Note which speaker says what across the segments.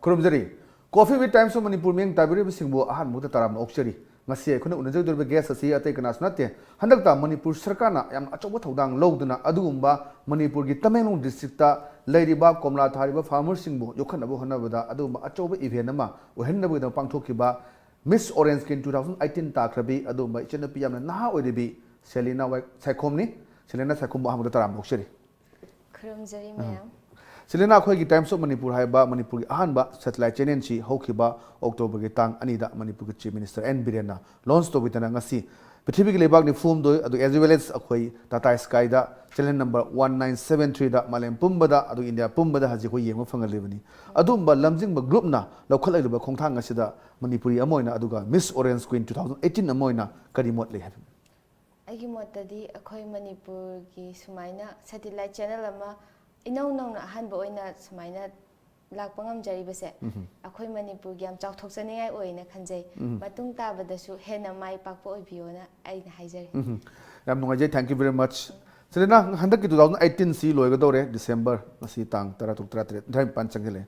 Speaker 1: Kurumjari, Coffee with Times of Manipur Ming Tabiri Singbo Ahan Muta Taram Oxeri, Masia Kuna Unajur Gas as he taken as Nate, Handaka Manipur Sarkana, Yam Achawatang Loduna, Adumba, Manipur Gitamenu Districta, Lady Bab Komla Tariba Farmer Singbo, Yokanabu Hanavada, Aduma Achoba Ivenama, Uhenda with the Pangtokiba, Miss Orange Skin 2018 Takrabi, Adumba Chenapiam and Naha Odibi, Shelina Saikhom, Shelina Saikhom Muhammad Taram Oxeri.
Speaker 2: Kurumjari ma'am.
Speaker 1: Shelina Khoi Times of Manipur Haiba Manipur Ahanba satellite channel chi Hokiba October ki tang anida Manipur Chief Minister N Birena launch to witana ngasi Pacific Lebak ni form do as well as akhoi Tata Sky da channel number 1973 da Malem Pumbada adu India Pumbada haji khoi yengma fangalibani adumba lamjingba group na lokhalaiba khongthang asida Manipuri amoina aduga Miss Orange Queen 2018 amoina kari mot le habi
Speaker 2: Agi motadi akhoi Manipur ki sumaina satellite channel ama Inau nong na ahanba oina sumaina lakpa ngamjaribase akhoi Manipur gi yam chawthoksaningai oina khanjai matung tabadasu hena mai pakpa oibiyona aina haijari
Speaker 1: yam nungajai thank you very much Shelina handak ki 2018 si loigadore December masi tang 13 panchangele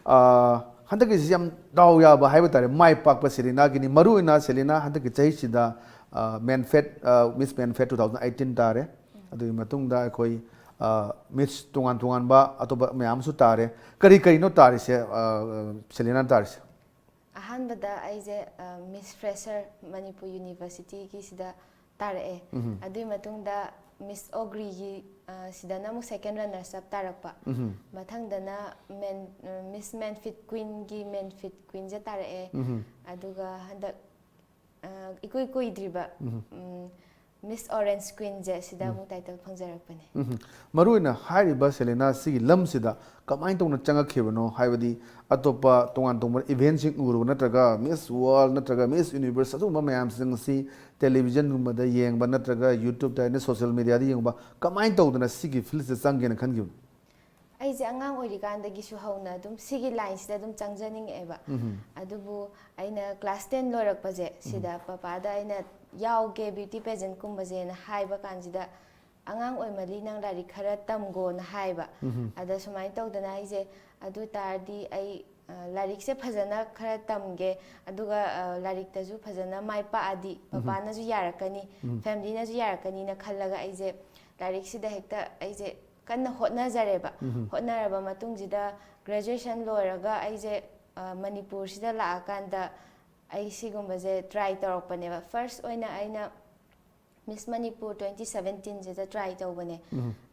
Speaker 1: handak ki yam daw ya ba haiba tare mai pakpa Shelina gi ni maruina Shelina handak ki chahi sida Manfet Miss Manfet 2018 tare adu matung da akhoi Miss tungan ba atau mayam su tare kari no tare se Shelina tare se
Speaker 2: ahan bada aise Miss Fresher Manipur University ki sida tare adui matung da Miss Ogri gi sida namu second runner up tarakpa mathang dana Miss Manfit Queen gi Manfit Queen ja tare aduga handa ikoi driba Miss Orange Queen je sida mu title phangjarakpane
Speaker 1: maruina hariba Shelina sigi lam sida kamai tongna changakhebano haibadi atopa tongan tongba event sing uru natraga Miss World natraga Miss Universe atuma mayam sing si television gumba da yengba natraga YouTube ta ne social media da yengba kamai tongdana sigi field se changgena khangiu
Speaker 2: aise angang oirikandagi su hauna dum sigi line sida dum changjaning eba adubu aina class 10 lorakpaje sida papa da aina yauge beauty pageant kumbaje na haiba kanjida angang oimali nang lari khara tamgo na haiba ada sumai tawdana aise adu tardi ai larik se phajana khara tamge aduga larik taju phajana mai pa adi papa na ju yarakani family na ju yarakani na khallaga aise larik sida hekta aise kanna hotna jareba hotna raba matungjida graduation loiraga aise Manipur sida la akanda ai sigumbaje try tawrokpaneba first oina aina Miss Manipur 2017 jeda try tawbane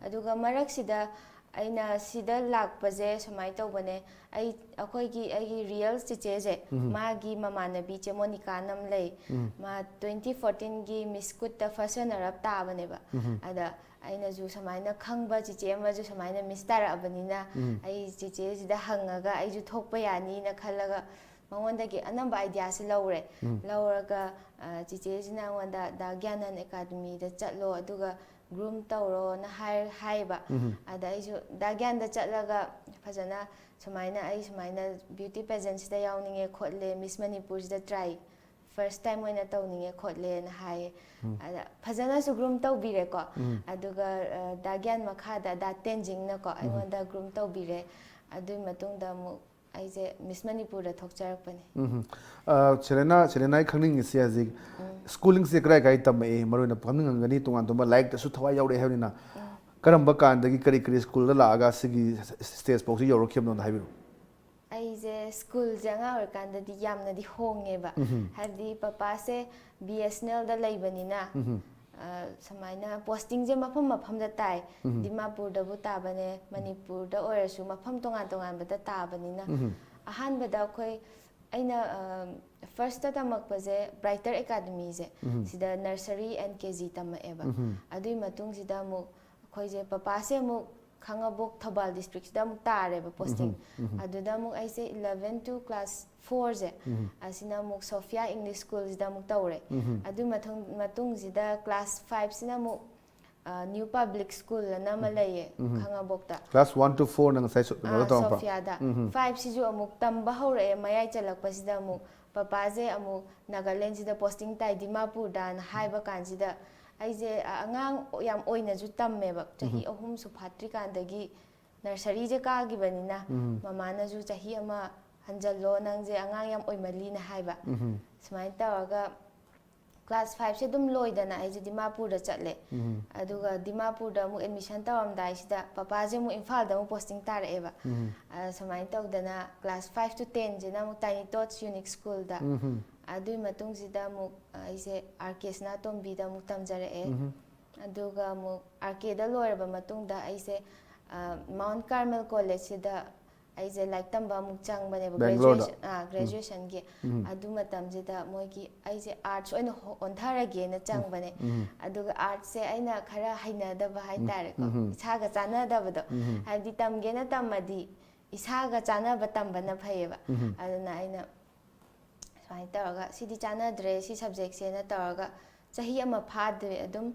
Speaker 2: aduga marak sida aina sida lakpaje samai tawbane ai akhoi gi ai real chicheje magi mamanabi che Monica nam lei ma 2014 gi Miss Kutta first runner up tabaneba ada aina ju samaina khangba chiche ma ju samaina Miss Tara abanina ai chiche sida hangaga ai ju thokpa yani na khallaga mangondagi anamba idea si laure lauraga chiche jina wanda da Gyanan Academy da chatlo aduga groom tawro na haiba ada isu da Gyan da chatlaga phajana sumaina ai sumaina beauty pageant sida yawninge khotle Miss Manipur sida try first time oina tawninge khotle na hai ada phajana su groom tawbire ko aduga da Gyan makhada da Tenjing na ko ai wanda groom tawbire adui matungda mu aise Miss Manipur da thokcharakpane Shelina khangning isi aji schooling se krai kai tam e maruna phamning angani tungan tumba like ta su thawai yaure havina karamba kandagi kari school da laaga sigi stage box yoro khemno da habiru aise school janga or kanda di yamna di hongeba hadi papa se BSNL da leibanina samaina posting je mafam da tai Dimapur da bu tabane Manipur da orasu mafam tongan bada tabanina ahan bada khoi aina first ta tamakpaje Brighter Academy je sida nursery and KG tamaeba adui matung sida mu khoi je papa se mu Khangabok Thabal district da mu tareba posting aduda mu aise 11 to class 4 je asina mu Sophia English School da mu tawre adu matung sida class 5 sina mu New Public School na malaye Khangabok ta
Speaker 1: class 1 to 4 nang sai
Speaker 2: Sophia da 5 siju amuk tamba hore mayai chalakpa sida mu papa je amu Nagaland sida posting tai Dimapur da na haiba kan sida aise angang yam oina ju tammeba chahi ahum su phatri kandagi nursery je ka gibanina mamana ju chahi ama hanjallo nangje angang yam oimali na haiba sumai tawraga class 5 se dum loidana ai je Dimapur da chatle aduga Dimapur da mu admission tawamdai sida papa je mu Imphal da mu posting tara eba sumai tawdana class 5 to 10 je na mu Tiny Tots Unique School da adui matung sida mu ai je RK Sna Tombi da mu tamjare e aduga mu RK da loiraba matung da ai je Mount Carmel College sida ai je like tamba mu chang bane graduation ge adu matam je da moi ki ai je arts oina onthara ge na chang bane aduga arts se aina khara haina da ba hai tare ko isa ga chana da ba do hadi tam ge na tamadi isa ga chana ba tam bana phai ba aduna aina sai taraga sidi chana dre si subject se na taraga chahi ama phade adum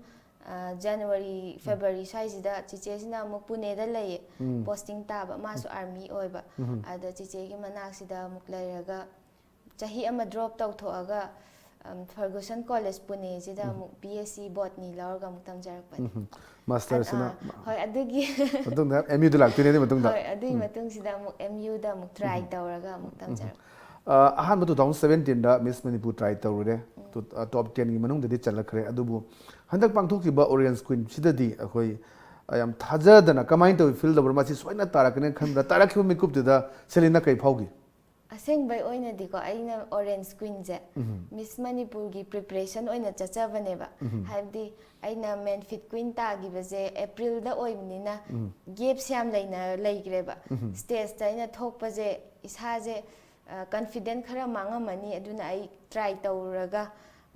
Speaker 2: January February saisida chiche sina mu Pune da lay posting taba masu army oiba ada chiche gi manak sida muk lairaga chahi ama drop taw thoaga Ferguson College Pune sida mu BSc botany laurga muk tamjarak pan
Speaker 1: master sina
Speaker 2: hoi adugi
Speaker 1: matung da MU da laktine ne matung da
Speaker 2: hoi adui matung sida muk MU da muk try tawraga muk tamjarak
Speaker 1: ahan 2017 da Miss Manipur try tawre top 10 gi manung da di chalakre adubu handak pangthokkiba Orange Queen sidadi akhoi ayam thajadana kamai to feel da burma si soina tarakne khamra tarakhiba mikup da Shelina kai phaugi
Speaker 2: aseng bai oina diko aina Orange Queen je Miss Manipur gi preparation oina chachabane ba habdi aina main fit queen ta gi baje April da oimnina gap syam laina laigre ba stage ta aina thokpa je isa je confident khara mangamani aduna ai try tawraga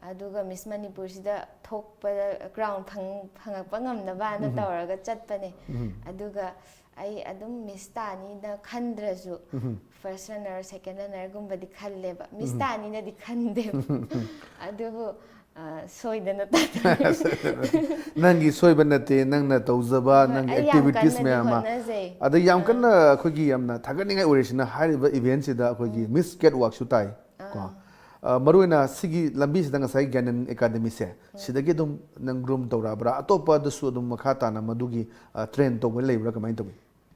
Speaker 2: aduga Miss Manipur sida thokpa ground phangakpa ngamnaba na tawraga chatpane aduga ai adum Miss Tani da khandrasu first runner second runner gumba di khalleba Miss Tani na di khande adubu soidana ta
Speaker 1: nangi soibanate nangna tawzaba nang activities mayama ada yam kanna khogi yamna thaganingai oresina hariba event sida khogi Miss Catwalk su tai ko maruina sigi lambi sida ngasai Ganan Academy se sidagi dum nang room tawrabra atopa dasu dum makhata na madugi train to leibra kamai to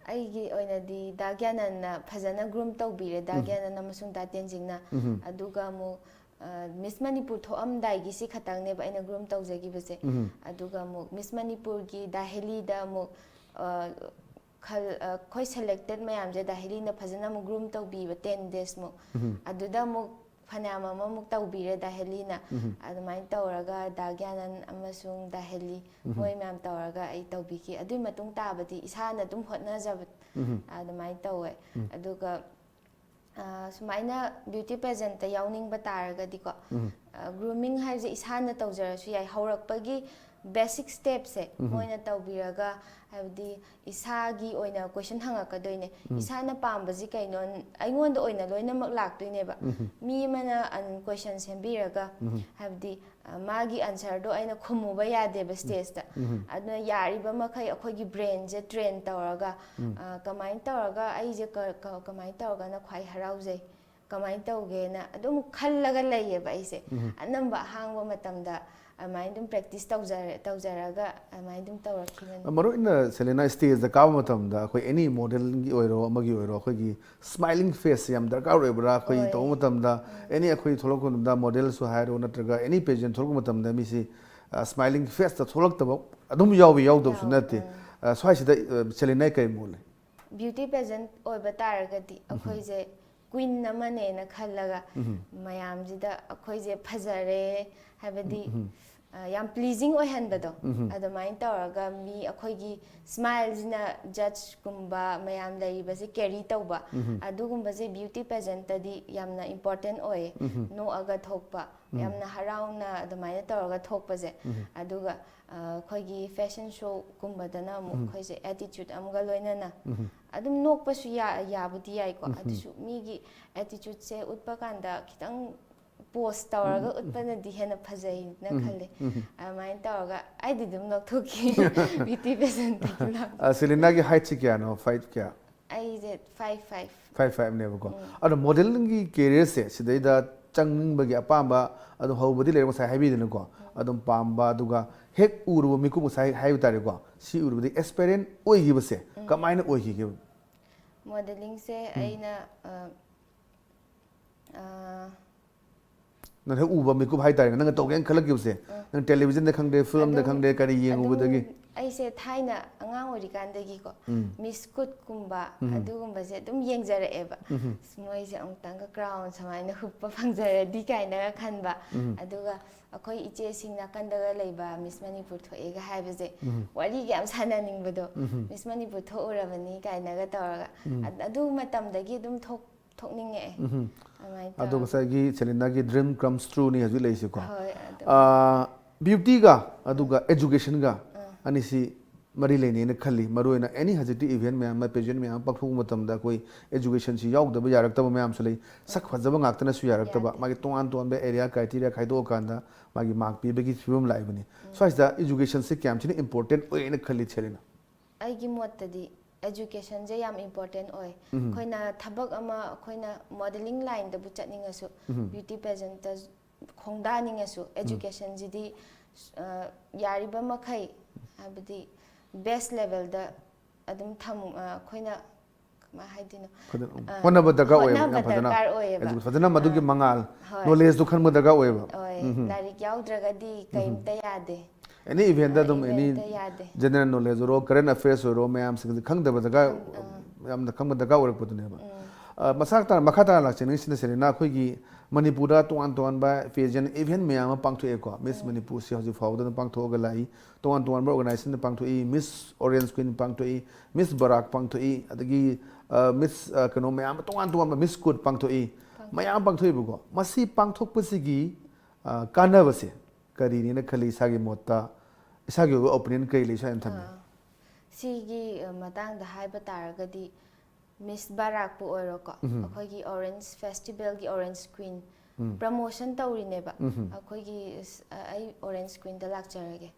Speaker 2: aigi oina di dagyanan na phajana groom tawbire dagyanan amasung datenjingna aduga mu Miss Manipur thoamdai gi si khatang ne ba ina groom tawjagi base aduga mu Miss Manipur gi Daheli da mu khoi selected mayam je Daheli na phajana mu groom tawbi ba 10 days mu aduda mu phanama mamuk tawbire Daheli na adumai tawraga dagyanan amasung Daheli moi mam tawraga ai tawbiki adui matung tabadi isana dum hotna jabat adumai tawe aduga sumaina beauty pageant ta yawning bataraga diko grooming haije isana tawjarasu yai haurakpagi basic steps se moina tawbiraga habdi isagi oina question hangakadoine isana pambaji kaino aingonda oina loina mak laktoine ba mi mana an question sembiraga habdi magi answer do aina khumuba yade ba stage ta aduna yari ba makai akhogi brain je train tawraga kamai tawraga ai je kamai tawraga na khwai harauje kamai tawge na adum khallaga laiye ba ise anamba hangwa matamda amai dum practice tawjaraga amai dum tawrakhiman
Speaker 1: maruina Shelina stage da kawa matam da khoi any model gi oiro amagi oiro khoi gi smiling face yam darkar oibra khoi to matam da any khoi tholok da model su hairo natraga any pageant tholok matam da misi smiling face ta tholok tabo adum yaw su nate swai sida Shelina kai mole
Speaker 2: beauty pageant oiba taragadi akhoi je queen namane na khallaga mayam jida akhoi je phajare habadi yam pleasing oihanbado adamai tawraga mi akhoigi smiles na judge kumba mayam laibase carry tawba adugumba je beauty pageant tadi yamna important oye no aga thokpa yamna harauna adamai tawraga thokpa je aduga khoigi fashion show kumbadana mu khoise attitude amga loinana adum nokpa su yabudi yai ko adu mi gi attitude se utpa kanda khitang post tawraga utpana di hena phajai na khale amain tawraga ai di dum nok thoki beauty pageant ta
Speaker 1: Shelina gi height kya no 5 kya
Speaker 2: ai je 5'5"
Speaker 1: 5'5" ne ko ado modeling gi career se sidai da changning bagi apamba ado hobudi le sai haibi dina ko adum pamba duga hek uru mi ku sai haibi tare ko si uru di experience oi gi base kamaina oi gi
Speaker 2: modeling se aina
Speaker 1: nang he uba mikub hai tar nang to gen khalak yuse nang television de khangde film de khangde kari yengu budagi
Speaker 2: aise thaina angang ori kandagi ko miss kut kumba adugumba se dum yengjara eba moi se amtang ka crown samaina huppa phangjara di kaina khanba aduga akhoi iche singna kandaga leiba miss manipur thoega haibase wari gi am sana ningbado miss manipur thourabani kaina ga tawraga adu matamdagi dum thokninge amai ta
Speaker 1: adu sagi Shelina gi dream comes true ni haju leisi ko beauty ga aduga education ga ani si mari lene ne khali maroina any hajiti event me ma pageant me pakhu matam da koi education si yauk da ba yarak ta ba me am sulai sak phajaba ngak ta na su yarak ta ba magi ton ton be area criteria khaido kanda magi mark pi begi film lai bani so is the education se kyam chini important oi ne khali Shelina
Speaker 2: ai gi mot ta di education je yam important oi khoina thabak ama khoina modeling line da bu chatning asu beauty pageant ta khongda ning asu education ji di yari ba makhai abdi best level da adum tham khoina ma haidino
Speaker 1: hona ba daga oi fadana madu gi mangal knowledge du khan ma daga oi ba
Speaker 2: larik yaudra di kaim ta yade
Speaker 1: any event da dum any general knowledge ro current affairs ro me am sing khang da ba daga am da khang ma daga oi putune ba masak tar makhata la chen sin Shelina khoi gi Manipura tuan ba pageant event me am pangthu e ko Miss Manipur si hoji fawda pangthu ga lai tuan ba organization pangthu e Miss Orange Queen pangthu e Miss Barak pangthu e adagi Miss kano me am tuan ba Miss Good pangthu e mayam pangthu e bu ko masi pangthok pasigi kana base kari ni na khali sagi motta isagi opinion kai le sa em tham
Speaker 2: sigi matang da haiba taragadi Miss Barak pu oiro ko akhoi gi Orange Festival gi Orange Queen promotion tawri neba akhoi gi ai Orange Queen da lakcharage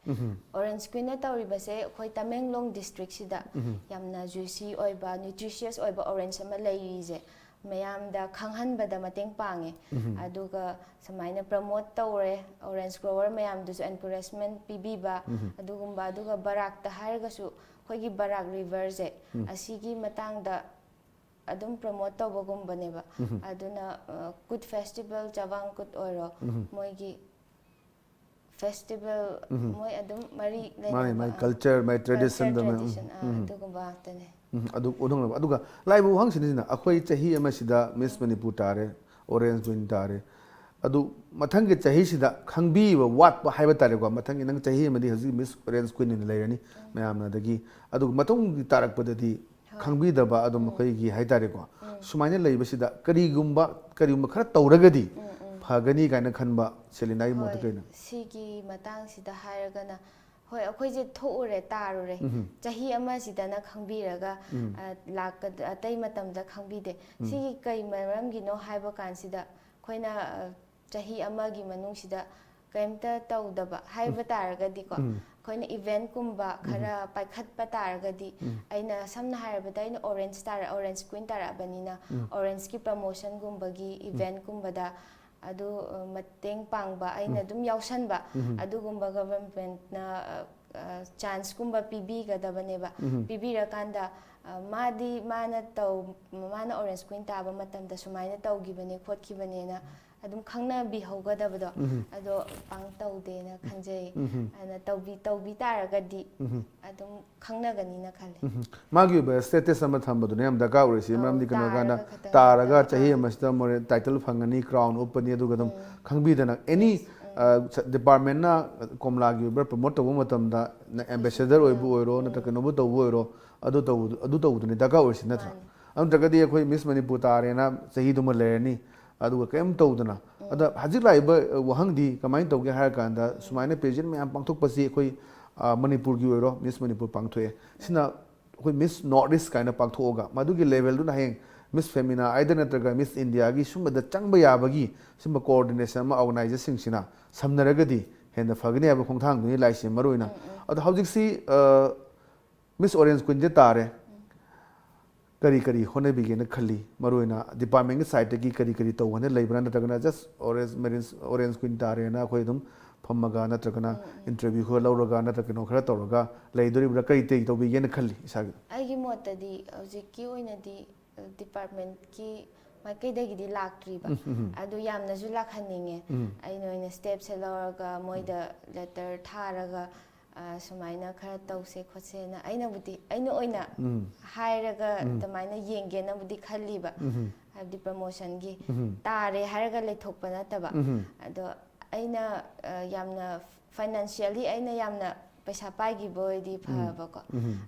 Speaker 2: Orange Queen na tawri base akhoi Tamenglong district sida yamna juicy oiba nutritious oiba orange ama leiri je mayam da khanghan bada mateng pange aduga samaina promote tawre orange grower mayam du encouragement pibiba aduga Barak ta harga su khoi gi Barak river je asigi matang da adum promote tawbagum baneba aduna good festival jawang kut oiro moi gi festival moi adum mari
Speaker 1: my culture my tradition da
Speaker 2: adugumba tane
Speaker 1: adu odong aduga laibu hang sinina akhoi chahi ama sida Miss Manipur tare Orange Queen tare adu mathang ge chahi sida khangbi wa wat ba haiba tare ko mathang nang chahi amadi haji Miss Orange Queen ni lairani mayam na dagi adu matong tarak padadi khangbi da ba adum khoi gi haitare ko sumaina leibasida karigumba khara tawragadi phagani kaina khanba Shelina gi mot kaina
Speaker 2: sigi matang sida hairagana hoi akhoi je thoure tarure chahi ama sida na khangbiraga lak atai matam da khangbide sigi kai maram gi no haiba kan sida khoina chahi ama gi manung sida kaimta tawdaba haiba taragadi ko khoina event kumba khara paikhat pa taragadi aina samna harabada aina Orange Queen tarabanina Orange ki promotion gumba gi event kumba da adu mateng pangba aina dum yausanba adugumba government na chance kumba pibi gadabaneba pibira kanda mana Orange Queen taba matamda sumaina tawgibane khotkibane na adum khangna bi hogadabado ado pang tawde na khanjai ana tawbi taragadi adum khangna gani na khale
Speaker 1: magi ba status ama thambadu ne am daga urisi maram di kana gana taraga chahi amasta more title phangani crown upani adu gadum khangbi dana any department na komla gi ber promote tawu matam da ambassador oibu oiro na ta kano bu tawu oiro adu tawu ne daga urisi na tra am daga di khoi Miss Manipur tare na chahi dum lerni aduga kem tawdana ada hajik laiba wahang di kamai tawge har kanda sumaina pageant me am pangthok pasi khoi Manipur gi oiro Miss Manipur pangthoe sina khoi Miss Northeast kaina pangthoga madugi level du na heng Miss Femina either natraga Miss India gi sumba da changba yabagi simba coordination ma organization sina samnaragadi henda fagni aba khongthang ni laisi maroina ada hajik si Miss Orange Queen je tare kari hone begin khali maroina department side ki kari to hone leibran natagana just Orange Queen tare na khoi dum phamaga natagana interview ho lawraga natagano khara tawraga leidori bra kari te to begin khali isagi
Speaker 2: ai gi mota di hojik ki oina di department ki ꯃꯥꯏꯀꯩꯗꯒꯤꯗꯤ ꯂꯥꯛꯇ꯭ꯔꯤꯕ ꯑꯗꯨ ꯌꯥꯝꯅꯁꯨ ꯂꯥꯛꯍꯟꯅꯤꯡꯉꯦ ꯑꯩꯅ ꯑꯣꯏꯅ ꯁ꯭ꯇꯦꯞꯁꯦ ꯂꯧꯔꯒ ꯃꯣꯏꯗ letter ꯊꯥꯔꯒ ꯁꯨꯃꯥꯏꯅ ꯈꯔ ꯇꯧꯁꯦ ꯈꯣꯠꯁꯦꯅ ꯑꯩꯅ ꯑꯣꯏꯅ ꯍꯥꯏꯔꯒ ꯑꯗꯨꯃꯥꯏꯅ ꯌꯦꯡꯒꯦꯅꯕꯨꯗꯤ ꯈꯜꯂꯤꯕ ꯍꯥꯏꯕꯗꯤ ꯄ꯭ꯔꯃꯣꯁꯟꯒꯤ ꯇꯥꯔꯦ ꯍꯥꯏꯔꯒ ꯂꯩꯊꯣꯛꯄ ꯅꯠꯇꯕ ꯑꯗꯣ ꯑꯩꯅ ꯌꯥꯝꯅ ꯐꯥꯏꯅꯥꯟꯁꯤꯌꯦꯜꯂꯤ ꯑꯩꯅ ꯌꯥꯝꯅ ꯄꯩꯁꯥ ꯄꯥꯏꯈꯤꯕ ꯑꯣꯏꯗꯤ ꯐꯕꯀꯣ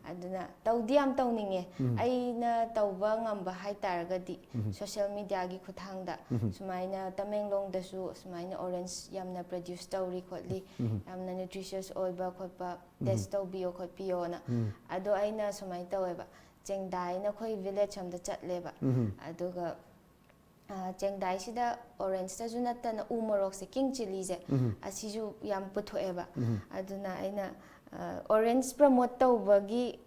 Speaker 2: ꯑꯗꯨꯅ ꯇꯧꯗꯤ ꯌꯥꯝ ꯇꯧꯅꯤꯡꯉꯦ ꯑꯩꯅ ꯇꯧꯕ ꯉꯝꯕ ꯍꯥꯏꯇꯥꯔꯒꯗꯤ ꯁꯣꯁꯤꯌꯦꯜ ꯃꯤꯗꯤꯌꯥꯒꯤ ꯈꯨꯠꯊꯥꯡꯗ ꯁꯨꯃꯥꯏꯅ ꯇꯃꯦꯡꯂꯣꯡꯗꯁꯨ ꯁꯨꯃꯥꯏꯅ ꯑꯣꯔꯦꯟꯖ ꯌꯥꯝꯅ ꯄ꯭ꯔꯗ꯭ꯌꯨꯁ ꯇꯧꯔꯤ ꯈꯣꯠꯂꯤ ꯌꯥꯝꯅ ꯅ꯭ꯌꯨꯇ꯭ꯔꯤꯁꯤꯌꯁ ꯑꯣꯏꯕ ꯈꯣꯠꯄ ꯇꯦꯁ ꯇꯧꯕꯤꯌꯣ ꯈꯣꯠꯄꯤꯌꯣꯅ ꯑꯗꯣ ꯑꯩꯅ ꯁꯨꯃꯥꯏꯅ ꯇꯧꯋꯦꯕ ꯆꯦꯡꯗꯥꯏꯅ ꯑꯩꯈꯣꯏ ꯚꯤꯂꯦꯖ ꯑꯝꯗ ꯆꯠꯂꯦꯕ ꯑꯗꯨꯒ ꯆꯦꯡꯗꯥꯏꯁꯤꯗ ꯑꯣꯔꯦꯟꯖꯇꯁꯨ ꯅꯠꯇꯅ ꯎ ꯃꯣꯔꯣꯛꯁꯦ ꯀꯤꯡ ꯆꯤꯂꯤꯁꯦ ꯑꯁꯤꯁꯨ ꯌꯥꯝ ꯄꯨꯊꯣꯛꯑꯦꯕ ꯑꯗꯨꯅ ꯑꯩꯅ ꯑꯣꯔꯦꯟꯖ ꯄ꯭ꯔꯃꯣꯠ ꯇꯧꯕꯒꯤ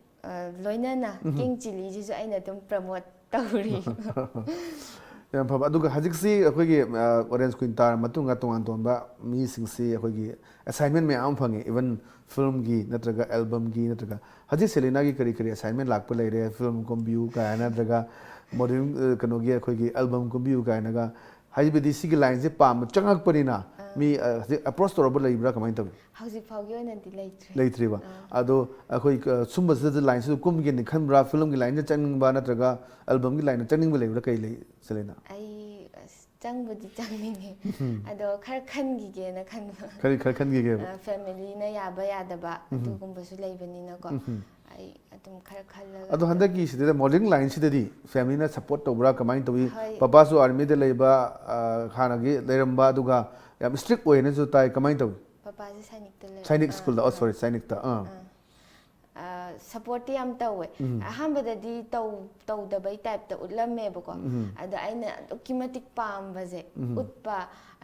Speaker 2: ꯂꯣꯏꯅꯅ ꯀꯤꯡ ꯆꯤꯂꯤꯁꯤꯁꯨ ꯑꯩꯅ ꯑꯗꯨꯝ ꯄ꯭ꯔꯃꯣꯠ ꯇꯧꯔꯤ
Speaker 1: ꯌꯥꯝ ꯐꯕ ꯑꯗꯨꯒ ꯍꯧꯖꯤꯛꯁꯤ ꯑꯩꯈꯣꯏꯒꯤ ꯑꯣꯔꯦꯟꯖ ꯀꯨꯏꯟ ꯇꯥꯔ ꯃꯇꯨꯡꯗ ꯇꯣꯉꯥꯟ ꯇꯣꯉꯥꯟꯕ ꯃꯤꯁꯤꯡꯁꯤ ꯑꯩꯈꯣꯏꯒꯤ ꯑꯦꯁꯥꯏꯟꯃꯦꯟ ꯃꯌꯥꯝ ꯑꯃ ꯐꯪꯉꯦ ꯏꯚꯟ ꯐꯤꯜꯝꯒꯤ ꯅꯠꯇ꯭ꯔꯒ ꯑꯦꯜꯕꯝꯒꯤ ꯅꯠꯇ꯭ꯔꯒ ꯍꯧꯖꯤꯛ ꯁꯦꯂꯤꯅꯥꯒꯤ ꯀꯔꯤ ꯀꯔꯤ ꯑꯦꯁꯥꯏꯟꯃꯦꯟ ꯂꯥꯛꯄ ꯂꯩꯔꯦ ꯐꯤꯜꯝ ꯀꯨꯝꯕꯤꯌꯨ ꯀꯥꯏꯅ ꯅꯠꯇ꯭ꯔꯒ ꯃꯣꯗꯦꯜ ꯀꯩꯅꯣꯒꯤ ꯑꯩꯈꯣꯏꯒꯤ ꯑꯦꯜꯕꯝ ꯀꯨꯝꯕꯤꯌꯨ ꯀꯥꯏꯅꯒ ꯍꯥꯏꯕꯗꯤ ꯁꯤꯒꯤ ꯂꯥꯏꯟꯁꯦ ꯄꯥꯝꯕ ꯆꯪꯉꯛꯄꯅꯤꯅ ꯃꯤ ꯍꯧꯖꯤꯛ ꯑꯦꯄ꯭ꯔꯣꯆ ꯇꯧꯔꯕ ꯂꯩꯕ꯭ꯔꯥ ꯀꯃꯥꯏꯅ ꯇꯧꯋꯤ
Speaker 2: ꯍꯧꯖꯤꯛ ꯐꯥꯎꯒꯤ ꯑꯣꯏꯅꯗꯤ ꯂꯩꯇ꯭ꯔꯤ
Speaker 1: ꯂꯩꯇ꯭ꯔꯤꯕ ꯑꯗꯣ ꯑꯩꯈꯣꯏ ꯁꯨꯝꯕꯁꯤꯗ ꯂꯥꯏꯟꯁꯤꯗ ꯀꯨꯝꯒꯦꯅ ꯈꯟꯕ꯭ꯔꯥ ꯐꯤꯜꯝꯒꯤ ꯂꯥꯏꯟꯗ ꯆꯪꯅꯤꯡꯕ ꯅꯠꯇ꯭ꯔꯒ ꯑꯦꯜꯕꯝꯒꯤ ꯂꯥꯏꯟꯗ ꯆꯪꯅꯤꯡꯕ ꯂꯩꯕ꯭ꯔꯥ ꯀꯩ ꯂꯩ ꯁꯦꯂꯤꯅꯥ
Speaker 2: ꯑꯩ ꯆꯪꯕꯨꯗꯤ ꯆꯪꯅꯤꯡꯉꯦ ꯑꯗꯣ ꯈꯔ ꯈꯟꯈꯤꯒꯦꯅ ꯈꯟꯕ
Speaker 1: ꯈꯔ ꯈꯟꯈꯤꯒꯦꯕ
Speaker 2: ꯐꯦꯃꯤꯂꯤꯅ ꯌꯥꯕ ꯌꯥꯗꯕ ꯑꯗꯨꯒꯨꯝꯕꯁꯨ ꯂꯩꯕꯅꯤꯅꯀꯣ ꯑꯩ ꯑꯗꯨꯝ ꯈꯔ ꯈꯜꯂꯒ
Speaker 1: ꯑꯗꯣ ꯍꯟꯗꯛꯀꯤ ꯁꯤꯗ ꯃꯣꯗꯦꯂꯤꯡ ꯂꯥꯏꯟꯁꯤꯗꯗꯤ ꯐꯦꯃꯤꯂꯤꯅ ꯁꯞꯄꯣꯔꯠ ꯇꯧꯕ꯭ꯔꯥ ꯀꯃꯥꯏꯅ ꯇꯧꯋꯤ
Speaker 2: ꯍꯣꯏ
Speaker 1: ꯄꯄꯥꯁꯨ ꯑꯥꯔꯃꯤꯗ ꯂꯩꯕ ꯍꯥꯟꯅꯒꯤ ꯂꯩꯔꯝꯕ ꯑꯗꯨꯒ ꯌꯥꯝ ꯏꯁꯇ꯭ꯔꯤꯛ ꯑꯣꯏꯅꯁꯨ ꯇꯥꯏ ꯀꯃꯥꯏꯅ ꯇꯧꯋꯤ
Speaker 2: ꯄꯄꯥꯁꯦ ꯁꯥꯏꯅꯤꯛꯇ ꯂꯩ
Speaker 1: ꯁꯥꯏꯅꯤꯛ ꯁ꯭ꯀꯨꯜꯗ ꯁꯣꯔꯤ ꯁꯥꯏꯅꯤꯛꯇ
Speaker 2: ꯁꯞꯄꯣꯔꯠꯇꯤ ꯌꯥꯝ ꯇꯧꯋꯦ ꯑꯍꯥꯟꯕꯗꯗꯤ ꯇꯧꯗꯕꯩ ꯇꯥꯏꯞꯇ ꯎꯠꯂꯝꯃꯦꯕꯀꯣ ꯑꯗꯣ ꯑꯩꯅ ꯑꯗꯨꯛꯀꯤ ꯃꯇꯤꯛ ꯄꯥꯝꯕꯁꯦ ꯎꯠꯄ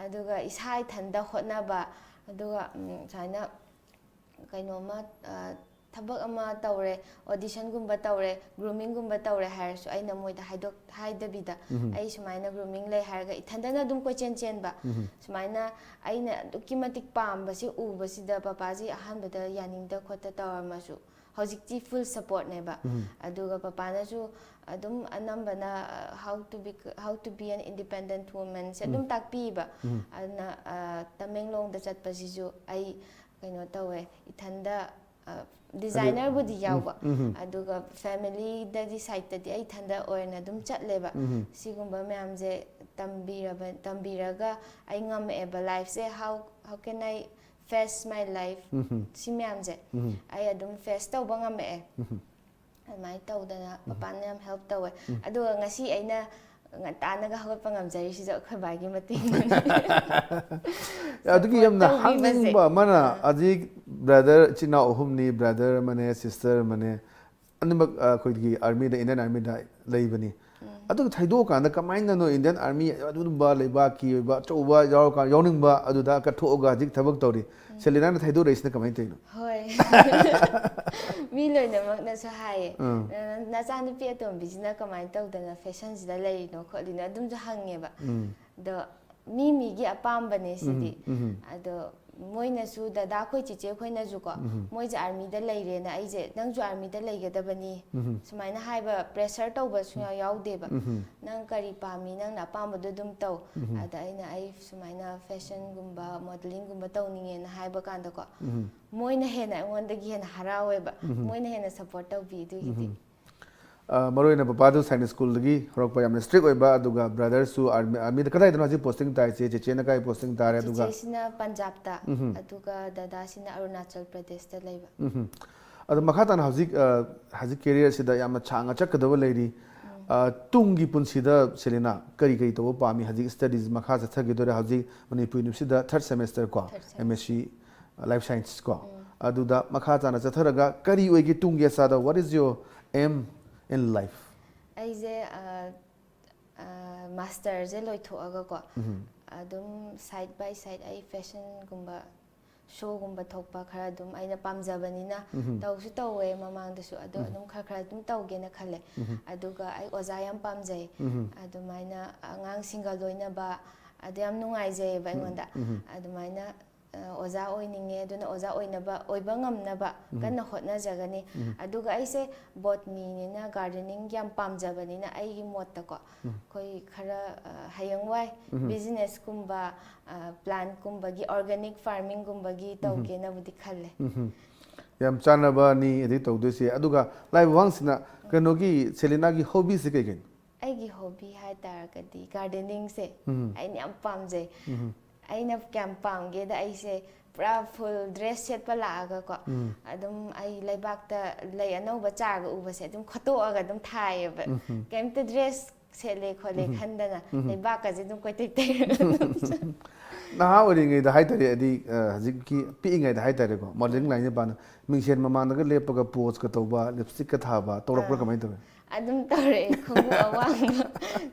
Speaker 2: ꯑꯗꯨꯒ ꯏꯁꯥ ꯏꯊꯟꯇ ꯍꯣꯠꯅꯕ ꯑꯗꯨꯒ ꯁꯨꯃꯥꯏꯅ ꯀꯩꯅꯣꯝꯃ ꯊꯕꯛ ꯑꯃ ꯇꯧꯔꯦ ꯑꯣꯗꯤꯁꯟꯒꯨꯝꯕ ꯇꯧꯔꯦ ꯒ꯭ꯔꯨꯃꯤꯡꯒꯨꯝꯕ ꯇꯧꯔꯦ ꯍꯥꯏꯔꯁꯨ ꯑꯩꯅ ꯃꯣꯏꯗ ꯍꯥꯏꯗꯕꯤꯗ ꯑꯩ ꯁꯨꯃꯥꯏꯅ ꯒ꯭ꯔꯨꯃꯤꯡ ꯂꯩ ꯍꯥꯏꯔꯒ ꯏꯊꯟꯇꯅ ꯑꯗꯨꯝ ꯀꯣꯏꯆꯦꯟ ꯆꯦꯟꯕ ꯁꯨꯃꯥꯏꯅ ꯑꯩꯅ ꯑꯗꯨꯛꯀꯤ ꯃꯇꯤꯛ ꯄꯥꯝꯕꯁꯤ ꯎꯕꯁꯤꯗ ꯄꯄꯥꯁꯤ ꯑꯍꯥꯟꯕꯗ ꯌꯥꯅꯤꯡꯗ ꯈꯣꯠꯇ ꯇꯧꯔꯝꯃꯁꯨ ꯍꯧꯖꯤꯛꯇꯤ ꯐꯨꯜ ꯁꯞꯄꯣꯔꯠꯅꯦꯕ ꯑꯗꯨꯒ ꯄꯄꯥꯅꯁꯨ ꯑꯗꯨꯝ ꯑꯅꯝꯕꯅ how to be an independent ꯋꯨꯃꯦꯟꯁꯦ ꯑꯗꯨꯝ ꯇꯥꯛꯄꯤꯕ ꯑꯗꯨꯅ ꯇꯃꯦꯡꯂꯣꯡꯗ ꯆꯠꯄꯁꯤꯁꯨ ꯑꯩ ꯀꯩꯅꯣ ꯇꯧꯋꯦ ꯏꯊꯟꯗ ꯗꯤꯖꯥꯏꯅꯔꯕꯨꯗꯤ ꯌꯥꯎꯕ ꯑꯗꯨꯒ ꯐꯦꯃꯤꯂꯤꯗꯗꯤ ꯁꯥꯏꯠꯇꯗꯤ ꯑꯩ ꯏꯊꯟꯗ ꯑꯣꯏꯅ ꯑꯗꯨꯝ ꯆꯠꯂꯦꯕ ꯁꯤꯒꯨꯝꯕ ꯃꯌꯥꯝꯁꯦ ꯇꯝꯕꯤꯔꯒ ꯑꯩ ꯉꯝꯃꯛꯑꯦꯕ ꯂꯥꯏꯐꯁꯦ ꯍꯥꯎ ꯀꯦꯟ ꯑꯥꯏ ꯐꯦꯁ ꯃꯥꯏ ꯂꯥꯏꯐ ꯁꯤ ꯃꯌꯥꯝꯁꯦ ꯑꯩ ꯑꯗꯨꯝ ꯐꯦꯁ ꯇꯧꯕ ꯉꯝꯃꯛꯑꯦ ꯑꯗꯨꯃꯥꯏꯅ ꯇꯧꯗꯅ ꯄꯄꯥꯅ ꯌꯥꯝ ꯍꯦꯜꯞ ꯇꯧꯋꯦ ꯑꯗꯨꯒ ꯉꯁꯤ ꯑꯩꯅ ꯉꯟꯇꯥꯅꯒ ꯍꯧꯒꯠꯄ ꯉꯝꯖꯔꯤꯁꯤꯁꯨ ꯑꯩꯈꯣꯏ ꯕꯥꯒꯤ ꯃꯇꯦꯡꯅꯅꯤ
Speaker 1: ꯑꯗꯨꯒꯤ ꯌꯥꯝꯅ ꯍꯪꯅꯤꯡꯕ ꯑꯃꯅ ꯍꯧꯖꯤꯛ ꯕ꯭ꯔꯗꯔ ꯏꯆꯤꯟ ꯏꯅꯥꯎ ꯑꯍꯨꯝꯅꯤ ꯕ꯭ꯔꯗꯔ ꯑꯃꯅꯦ ꯁꯤꯁꯇꯔ ꯑꯃꯅꯦ ꯑꯅꯤꯃꯛ ꯑꯩꯈꯣꯏꯒꯤ ꯑꯥꯔꯃꯤꯗ ꯏꯟꯗꯤꯌꯟ ꯑꯥꯔꯃꯤꯗ ꯂꯩꯕꯅꯤ ꯑꯗꯨꯒ ꯊꯩꯗꯣꯛꯑꯀꯥꯟꯗ ꯀꯃꯥꯏꯅꯅꯣ ꯏꯟꯗꯤꯌꯟ ꯑꯥꯔꯃꯤ ꯑꯗꯨꯒꯨꯝꯕ ꯂꯩꯕꯥꯛꯀꯤ ꯑꯣꯏꯕ ꯑꯆꯧꯕ ꯌꯥꯎꯅꯤꯡꯕ ꯑꯗꯨꯗ ꯀꯠꯊꯣꯛꯑꯒ ꯍꯧꯖꯤꯛ ꯊꯕꯛ ꯇꯧꯔꯤ ꯁꯦꯂꯤꯅꯥꯅ ꯊꯩꯗꯣꯔꯛꯏꯁꯤꯅ ꯀꯃꯥꯏꯅ ꯇꯧꯔꯤꯅꯣ
Speaker 2: ꯍꯣꯏ ꯃꯤ ꯂꯣꯏꯅꯃꯛꯅꯁꯨ ꯍꯥꯏꯌꯦ ꯅꯆꯥꯅꯨꯄꯤ ꯑꯇꯣꯝꯕꯤꯁꯤꯅ ꯀꯃꯥꯏꯅ ꯇꯧꯗꯅ ꯐꯦꯁꯟꯁꯤꯗ ꯂꯩꯔꯤꯅꯣ ꯈꯣꯠꯂꯤꯅꯣ ꯑꯗꯨꯝꯁꯨ ꯍꯪꯉꯦꯕ ꯑꯗꯣ ꯃꯤꯒꯤ ꯑꯄꯥꯝꯕꯅꯦ ꯁꯤꯗꯤ ꯑꯗꯣ ꯃꯣꯏꯅꯁꯨ ꯗꯗꯥ ꯑꯩꯈꯣꯏ ꯆꯤꯆꯦ ꯑꯩꯈꯣꯏꯅꯁꯨꯀꯣ ꯃꯣꯏꯁꯦ ꯑꯥꯔꯃꯤꯗ ꯂꯩꯔꯦꯅ ꯑꯩꯁꯦ ꯅꯪꯁꯨ ꯑꯥꯔꯃꯤꯗ ꯂꯩꯒꯗꯕꯅꯤ ꯁꯨꯃꯥꯏꯅ ꯍꯥꯏꯕ ꯄ꯭ꯔꯦꯁꯔ ꯇꯧꯕ ꯁꯨꯡꯌꯥꯎ ꯌꯥꯎꯗꯦꯕ ꯅꯪ ꯀꯔꯤ ꯄꯥꯝꯃꯤ ꯅꯪꯅ ꯑꯄꯥꯝꯕꯗꯣ ꯑꯗꯨꯝ ꯇꯧ ꯑꯗ ꯑꯩ ꯁꯨꯃꯥꯏꯅ ꯐꯦꯁꯟꯒꯨꯝꯕ ꯃꯣꯗꯦꯂꯤꯡꯒꯨꯝꯕ ꯇꯧꯅꯤꯡꯉꯦꯅ ꯍꯥꯏꯕ ꯀꯥꯟꯗꯀꯣ ꯃꯣꯏꯅ ꯍꯦꯟꯅ ꯑꯩꯉꯣꯟꯗꯒꯤ ꯍꯦꯟꯅ ꯍꯔꯥꯎꯋꯦꯕ ꯃꯣꯏꯅ ꯍꯦꯟꯅ ꯁꯞꯄꯣꯔꯠ ꯇꯧꯕꯤ ꯑꯗꯨꯒꯤꯗꯤ
Speaker 1: ꯃꯔꯨꯑꯣꯏꯅ ꯄꯄꯥꯗꯨ ꯁꯥꯏꯅꯤꯛ ꯁ꯭ꯀꯨꯜꯗꯒꯤ ꯍꯧꯔꯛꯄ ꯌꯥꯝꯅ ꯏꯁꯇ꯭रिꯛ ꯑꯣꯏꯕ ꯑꯗꯨꯒ ꯕ꯭ꯔꯗꯔꯁꯨ ꯑꯥꯔꯃꯤꯗ ꯀꯗꯥꯏꯗꯅꯣ ꯍꯧꯖꯤꯛ ꯄꯣꯁꯇꯤꯡ ꯇꯥꯏꯁꯦ ꯆꯦꯆꯦꯅ ꯀꯥꯏ ꯄꯣꯁꯇꯤꯡ ꯇꯥꯔꯦ ꯑꯗꯨꯒ
Speaker 2: ꯆꯤꯆꯦꯁꯤꯅ ꯄꯟꯖꯥꯕꯇ ꯑꯗꯨꯒ ꯗꯗꯥꯁꯤꯅ ꯑꯔꯨꯅꯥꯆꯜ ꯄ꯭ꯔꯗꯦꯁꯇ ꯂꯩꯕ
Speaker 1: ꯑꯗꯣ ꯃꯈꯥ ꯇꯥꯅ ꯍꯧꯖꯤꯛ ꯀꯦꯔꯤꯌꯔꯁꯤꯗ ꯌꯥꯝꯅ ꯁꯥꯡꯅ ꯆꯠꯀꯗꯕ ꯂꯩꯔꯤ ꯇꯨꯡꯒꯤ ꯄꯨꯟꯁꯤꯗ ꯁꯦꯂꯤꯅꯥ ꯀꯔꯤ ꯇꯧꯕ ꯄꯥꯝꯃꯤ ꯍꯧꯖꯤꯛ ꯁ꯭ꯇꯗꯤꯁ ꯃꯈꯥ ꯆꯠꯊꯈꯤꯗꯣꯔꯦ ꯍꯧꯖꯤꯛ ꯃꯅꯤꯄꯨꯔ ꯌꯨꯅꯤꯚꯔꯁꯤꯇꯤꯗ ꯊꯥꯔꯠ ꯁꯦꯃꯦꯁꯇꯔ ꯀꯣ MSc ꯂꯥꯏꯐ ꯁꯥꯏꯟꯁ ꯀꯣ ꯑꯗꯨꯗ ꯃꯈꯥ ꯇꯥꯅ ꯆꯠꯊꯔꯒ ꯀꯔꯤ ꯑꯣꯏꯒꯦ ꯇꯨꯡꯒꯤ ꯑꯁꯥꯗ what is your aim in life
Speaker 2: ꯑꯩꯁꯦ ꯃꯥꯁꯇꯔꯁꯦ ꯂꯣꯏꯊꯣꯛꯑꯒꯀꯣ ꯑꯗꯨꯝ ꯁꯥꯏꯠ ꯕꯥꯏ ꯁꯥꯏꯠ ꯑꯩ ꯐꯦꯁꯟꯒꯨꯝꯕ ꯁꯣꯒꯨꯝꯕ ꯊꯣꯛꯄ ꯈꯔ ꯑꯗꯨꯝ ꯑꯩꯅ ꯄꯥꯝꯖꯕꯅꯤꯅ ꯇꯧꯁꯨ ꯇꯧꯋꯦ ꯃꯃꯥꯡꯗꯁꯨ ꯑꯗꯣ ꯑꯗꯨꯝ ꯈꯔ ꯑꯗꯨꯝ ꯇꯧꯒꯦꯅ ꯈꯜꯂꯦ ꯑꯗꯨꯒ ꯑꯩ ꯑꯣꯖꯥ ꯌꯥꯝ ꯄꯥꯝꯖꯩ ꯑꯗꯨꯃꯥꯏꯅ ꯑꯉꯥꯡꯁꯤꯡꯒ ꯂꯣꯏꯅꯕ ꯑꯗꯨ ꯌꯥꯝ ꯅꯨꯡꯉꯥꯏꯖꯩꯌꯦꯕ ꯑꯩꯉꯣꯟꯗ ꯑꯗꯨꯃꯥꯏꯅ ꯑꯣꯖꯥ ꯑꯣꯏꯅꯤꯡꯉꯦ ꯑꯗꯨꯅ ꯑꯣꯖꯥ ꯑꯣꯏꯕ ꯉꯝꯅꯕ ꯀꯟꯅ ꯍꯣꯠꯅꯖꯒꯅꯤ ꯑꯗꯨꯒ ꯑꯩꯁꯦ ꯕꯣꯠꯅꯤꯅꯤꯅ ꯒꯥꯔꯗꯦꯅꯤꯡ ꯌꯥꯝ ꯄꯥꯝꯖꯕꯅꯤꯅ ꯑꯩꯒꯤ ꯃꯣꯠꯇꯀꯣ ꯑꯩꯈꯣꯏ ꯈꯔ ꯍꯌꯦꯡꯋꯥꯏ ꯕꯤꯖꯤꯅꯦꯁꯀꯨꯝꯕ ꯄ꯭ꯂꯥꯟꯠꯀꯨꯝꯕꯒꯤ ꯑꯣꯔꯒꯥꯅꯤꯛ ꯐꯥꯔꯃꯤꯡꯒꯨꯝꯕꯒꯤ ꯇꯧꯒꯦꯅꯕꯨꯗꯤ ꯈꯜꯂꯦ
Speaker 1: ꯌꯥꯝ ꯆꯥꯟꯅꯕꯅꯤ ꯑꯗꯩ ꯇꯧꯗꯣꯏꯁꯦ ꯑꯗꯨꯒ ꯂꯥꯏꯕ ꯋꯥꯍꯪꯁꯤꯅ ꯀꯩꯅꯣꯒꯤ ꯁꯦꯂꯤꯅꯥꯒꯤ ꯍꯣꯕꯤꯁꯦ ꯀꯩꯀꯩꯅꯣ
Speaker 2: ꯑꯩꯒꯤ ꯍꯣꯕꯤ ꯍꯥꯏꯇꯥꯔꯒꯗꯤ ꯒꯥꯔꯗꯦꯅꯤꯡꯁꯦ ꯑꯩꯅ ꯌꯥꯝ ꯄꯥꯝꯖꯩ ꯑꯩꯅ ꯀꯌꯥꯝ ꯄꯥꯝꯒꯦꯗ ꯑꯩꯁꯦ ꯄꯨꯔꯥ ꯐꯨꯜ ꯗ꯭ꯔꯦꯁ ꯁꯦꯠꯄ ꯂꯥꯛꯑꯒꯀꯣ ꯑꯗꯨꯝ ꯑꯩ ꯂꯩꯕꯥꯛꯇ ꯂꯩ ꯑꯅꯧꯕ ꯆꯥꯔꯒ ꯎꯕꯁꯦ ꯑꯗꯨꯝ ꯈꯣꯠꯇꯣꯛꯑꯒ ꯑꯗꯨꯝ ꯊꯥꯏꯌꯦꯕ ꯀꯩꯝꯇ ꯗ꯭ꯔꯦꯁ ꯁꯦꯠꯂꯦ ꯈꯣꯠꯂꯦ ꯈꯟꯗꯅ ꯂꯩꯕꯥꯛꯀꯁꯦ ꯑꯗꯨꯝ ꯀꯣꯏꯇꯩ ꯇꯩꯔꯒ
Speaker 1: ꯅꯍꯥ ꯑꯣꯏꯔꯤꯉꯩꯗ ꯍꯥꯏꯇꯥꯔꯦ ꯍꯥꯏꯗꯤ ꯍꯧꯖꯤꯛꯀꯤ ꯄꯤꯛꯏꯉꯩꯗ ꯍꯥꯏꯇꯥꯔꯦꯀꯣ ꯃꯣꯗꯦꯂꯤꯡ ꯂꯥꯏꯟꯁꯦ ꯄꯥꯅ ꯃꯤꯡꯁꯦꯟ ꯃꯃꯥꯡꯗꯒ ꯂꯦꯞꯄꯒ ꯄꯣꯖꯀ ꯇꯧꯕ ꯂꯤꯞꯁꯇꯤꯛꯀ ꯊꯥꯕ ꯇꯧꯔꯛꯄ꯭ꯔꯥ ꯀꯃꯥꯏꯅ ꯇꯧꯋꯤ
Speaker 2: ꯑꯗꯨꯝ ꯇꯧꯔꯛꯑꯦ ꯈꯣꯡꯎꯞ ꯑꯋꯥꯡꯕ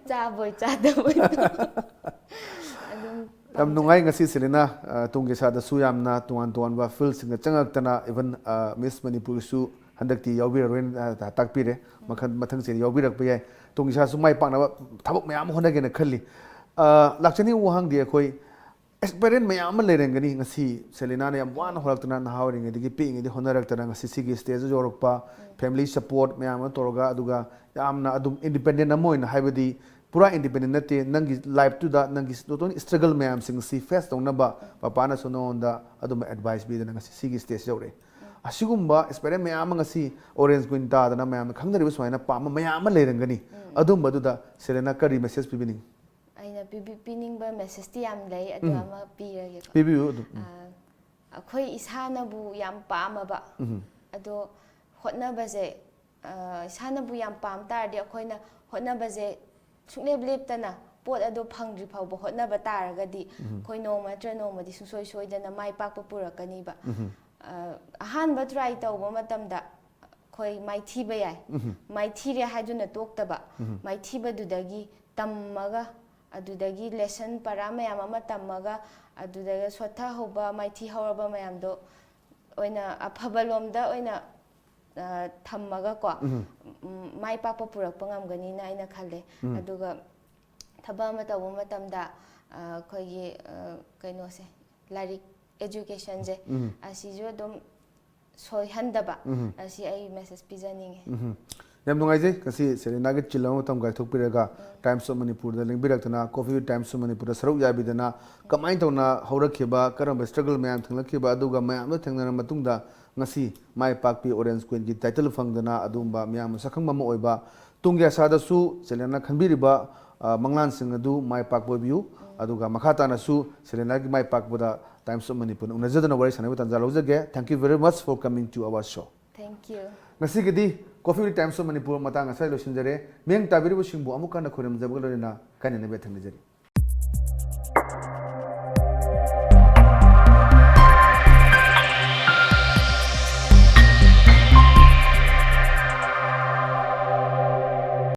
Speaker 2: ꯆꯥꯕꯣꯏ ꯆꯥꯗꯕꯣꯏ ꯑꯗꯨꯝ
Speaker 1: ꯌꯥꯝ ꯅꯨꯡꯉꯥꯏ ꯉꯁꯤ ꯁꯦꯂꯤꯅꯥ ꯇꯨꯡꯒꯤ ꯏꯁꯥꯗꯁꯨ ꯌꯥꯝꯅ ꯇꯣꯉꯥꯟ ꯇꯣꯉꯥꯟꯕ ꯐꯤꯜꯁꯤꯡꯗ ꯆꯪꯉꯛꯇꯅ ꯏꯚꯟ ꯃꯤꯁ ꯃꯅꯤꯄꯨꯔꯁꯨ ꯍꯟꯗꯛꯇꯤ ꯌꯥꯎꯕꯤꯔꯔꯣꯏꯅ ꯇꯥꯛꯄꯤꯔꯦ ꯃꯊꯪꯁꯦ ꯌꯥꯎꯕꯤꯔꯛꯄ ꯌꯥꯏ ꯇꯨꯡꯒꯤ ꯏꯁꯥꯁꯨ ꯃꯥꯏ ꯄꯥꯛꯅꯕ ꯊꯕꯛ ꯃꯌꯥꯝ ꯑꯃ ꯍꯣꯠꯅꯒꯦꯅ ꯈꯜꯂꯤ ꯂꯥꯛꯆꯅꯤꯡꯕ ꯋꯥꯍꯪꯗꯤ ꯑꯩꯈꯣꯏ ꯑꯦꯛꯁꯄꯦꯔꯤꯌꯦꯟ ꯃꯌꯥꯝ ꯑꯃ ꯂꯩꯔꯝꯒꯅꯤ ꯉꯁꯤ ꯁꯦꯂꯤꯅꯥꯅ ꯌꯥꯝ ꯋꯥꯅ ꯍꯧꯔꯛꯇꯅ ꯅꯍꯥ ꯑꯣꯏꯔꯤꯉꯩꯗꯒꯤ ꯄꯤꯛꯏꯉꯩꯗꯒꯤ ꯍꯣꯠꯅꯔꯛꯇꯅ ꯉꯁꯤ ꯁꯤꯒꯤ ꯁ꯭ꯇꯦꯖꯇ ꯌꯧꯔꯛꯄ ꯐꯦꯃꯤꯂꯤ ꯁꯄꯣꯔꯠ ꯃꯌꯥꯝ ꯑꯃ ꯇꯧꯔꯒ ꯑꯗꯨꯒ ꯌꯥꯝꯅ ꯑꯗꯨꯝ ꯏꯟꯗꯤꯄꯦꯟꯗꯦꯟ ꯑꯃ ꯑꯣꯏꯅ ꯍꯥꯏꯕꯗꯤ ꯄꯨꯔꯥ ꯏꯟꯗꯤꯄꯦꯟꯗꯦꯟ ꯅꯠꯇꯦ ꯅꯪꯒꯤ ꯂꯥꯏꯐꯇꯨꯗ ꯅꯪꯒꯤ ꯇꯣꯇꯦꯜ ꯏꯁꯇ꯭ꯔꯒꯜ ꯃꯌꯥꯝꯁꯤꯡ ꯑꯁꯤ ꯐꯦꯁ ꯇꯧꯅꯕ ꯄꯄꯥꯅꯁꯨ ꯅꯉꯣꯟꯗ ꯑꯗꯨꯝꯕ ꯑꯦꯗꯚꯥꯏꯁ ꯄꯤꯗꯅ ꯉꯁꯤ ꯁꯤꯒꯤ ꯁ꯭ꯇꯦꯖ ꯌꯧꯔꯛꯑꯦ ꯑꯁꯤꯒꯨꯝꯕ ꯑꯦꯛꯁꯄꯦꯔꯤꯌꯦꯟ ꯃꯌꯥꯝ ꯑꯃ ꯉꯁꯤ ꯑꯣꯔꯦꯟꯖ ꯀꯨꯏꯟ ꯇꯥꯗꯅ ꯃꯌꯥꯝꯅ ꯈꯪꯅꯔꯤꯕ ꯁꯨꯃꯥꯏꯅ ꯄꯥꯝꯕ ꯃꯌꯥꯝ ꯑꯃ ꯂꯩꯔꯝꯒꯅꯤ ꯑꯗꯨꯝꯕꯗꯨꯗ ꯁꯦꯂꯤꯅꯥ ꯀꯔꯤ ꯃꯦꯁꯦꯖ ꯄꯤꯕꯤꯅꯤꯡꯉꯤ
Speaker 2: ꯑꯩꯅ ꯄꯤꯅꯤꯡꯕ ꯃꯦꯁꯦꯖꯇꯤ ꯌꯥꯝ ꯂꯩ ꯑꯗꯨ ꯑꯃ ꯄꯤꯔꯒꯦꯀꯣ
Speaker 1: ꯄꯤꯕꯤꯌꯨ ꯑꯗꯨꯝ
Speaker 2: ꯑꯩꯈꯣꯏ ꯏꯁꯥꯅꯕꯨ ꯌꯥꯝ ꯄꯥꯝꯃꯕ ꯑꯗꯣ ꯍꯣꯠꯅꯕꯁꯦ ꯏꯁꯥꯅꯕꯨ ꯌꯥꯝ ꯄꯥꯝ ꯇꯥꯔꯗꯤ ꯑꯩꯈꯣꯏꯅ ꯍꯣꯠꯅꯕꯁꯦ ꯁꯨꯡꯂꯦꯞ ꯂꯦꯞꯇꯅ ꯄꯣꯠ ꯑꯗꯣ ꯐꯪꯗ꯭ꯔꯤ ꯐꯥꯎꯕ ꯍꯣꯠꯅꯕ ꯇꯥꯔꯒꯗꯤ ꯑꯩꯈꯣꯏ ꯅꯣꯡꯃ ꯅꯠꯇ꯭ꯔ ꯅꯣꯡꯃꯗꯤ ꯁꯨꯡꯁꯣꯏ ꯁꯣꯏꯗꯅ ꯃꯥꯏ ꯄꯥꯛꯄ ꯄꯨꯔꯛꯀꯅꯤꯕ ꯑꯍꯥꯟꯕ ꯇ꯭ꯔꯥꯏ ꯇꯧꯕ ꯃꯇꯝꯗ ꯑꯩꯈꯣꯏ ꯃꯥꯏꯊꯤꯕ ꯌꯥꯏ ꯃꯥꯏꯊꯤꯔꯦ ꯍꯥꯏꯗꯨꯅ ꯇꯣꯛꯇꯕ ꯃꯥꯏꯊꯤꯕꯗꯨꯗꯒꯤ ꯇꯝꯃꯒ ꯑꯗꯨꯗꯒꯤ ꯂꯦꯁꯟ ꯄꯔꯥ ꯃꯌꯥꯝ ꯑꯃ ꯇꯝꯃꯒ ꯑꯗꯨꯗꯒ ꯁꯣꯠꯊꯍꯧꯕ ꯃꯥꯏꯊꯤꯍꯧꯔꯕ ꯃꯌꯥꯝꯗꯣ ꯑꯣꯏꯅ ꯑꯐꯕ ꯂꯣꯝꯗ ꯑꯣꯏꯅ ꯊꯝꯃꯒꯀꯣ ꯃꯥꯏ ꯄꯥꯛꯄ ꯄꯨꯔꯛꯄ ꯉꯝꯒꯅꯤꯅ ꯑꯩꯅ ꯈꯜꯂꯦ ꯑꯗꯨꯒ ꯊꯕꯛ ꯑꯃ ꯇꯧꯕ ꯃꯇꯝꯗ ꯑꯩꯈꯣꯏꯒꯤ ꯀꯩꯅꯣꯁꯦ ꯂꯥꯏꯔꯤꯛ ꯑꯦꯖꯨꯀꯦꯁꯟꯁꯦ ꯑꯁꯤꯁꯨ ꯑꯗꯨꯝ ꯁꯣꯏꯍꯟꯗꯕ ꯑꯁꯤ ꯑꯩ ꯃꯦꯁꯦꯖ ꯄꯤꯖꯅꯤꯡꯉꯤ
Speaker 1: ꯌꯥꯝ ꯅꯨꯡꯉꯥꯏꯖꯩ ꯉꯁꯤ ꯁꯦꯂꯤꯅꯥꯒꯤ ꯆꯤꯜꯂꯕ ꯃꯇꯝ ꯀꯥꯏꯊꯣꯛꯄꯤꯔꯒ ꯇꯥꯏꯝꯁ ꯑꯣꯐ ꯃꯅꯤꯄꯨꯔꯗ ꯂꯦꯡꯕꯤꯔꯛꯇꯅ ꯀꯣꯐꯤ ꯋꯤꯠ ꯇꯥꯏꯝꯁ ꯑꯣꯐ ꯃꯅꯤꯄꯨꯔꯗ ꯁꯔꯨꯛ ꯌꯥꯕꯤꯗꯅ ꯀꯃꯥꯏꯅ ꯇꯧꯅ ꯍꯧꯔꯛꯈꯤꯕ ꯀꯔꯝꯕ ꯁ꯭ꯇ꯭ꯔꯒꯜ ꯃꯌꯥꯝ ꯊꯦꯡꯅꯈꯤꯕ ꯑꯗꯨꯒ ꯃꯌꯥꯝꯗꯣ ꯊꯦꯡꯅꯔ ꯃꯇꯨꯡꯗ ꯉꯁꯤ ꯃꯥꯏ ꯄꯥꯛꯄꯤ ꯑꯣꯔꯦꯟꯖ ꯀꯨꯏꯟꯒꯤ ꯇꯥꯏꯇꯜ ꯐꯪꯗꯅ ꯑꯗꯨꯒꯨꯝꯕ ꯃꯌꯥꯝꯅ ꯁꯛꯈꯪꯕ ꯑꯃ ꯑꯣꯏꯕ ꯇꯨꯡꯒꯤ ꯑꯁꯥꯗꯁꯨ ꯁꯦꯂꯤꯅꯥꯅ ꯈꯟꯕꯤꯔꯤꯕ ꯃꯪꯂꯥꯟꯁꯤꯡ ꯑꯗꯨ ꯃꯥꯏ ꯄꯥꯛꯄ ꯑꯣꯏꯕꯤꯌꯨ ꯑꯗꯨꯒ ꯃꯈꯥ ꯇꯥꯅꯁꯨ ꯁꯦꯂꯤꯅꯥꯒꯤ ꯃꯥꯏ ꯄꯥꯛꯄꯗ ꯇꯥꯏꯝꯁ ꯑꯣꯐ ꯃꯅꯤꯄꯨꯔꯅ ꯎꯅꯖꯗꯅ ꯋꯥꯔꯤ ꯁꯥꯟꯅꯕ ꯇꯥꯟꯖꯥ ꯂꯧꯖꯒꯦ thank you very much for coming to our so
Speaker 2: thank you
Speaker 1: ꯉꯁꯤꯒꯤꯗꯤ coffee with times of Manipur ꯃꯇꯥꯡ ꯑꯁ꯭ꯋꯥꯏ ꯂꯣꯏꯁꯤꯟꯖꯔꯦ ꯃꯤꯠꯌꯦꯡ ꯇꯥꯕꯤꯔꯤꯕꯁꯤꯡꯕꯨ ꯑꯃꯨꯛ ꯍꯟꯅ ꯈꯣꯏꯔꯝꯖꯕꯒ ꯂꯣꯏꯅꯅ ꯀꯥꯏꯅꯅꯕ ꯊꯝꯖꯔꯤ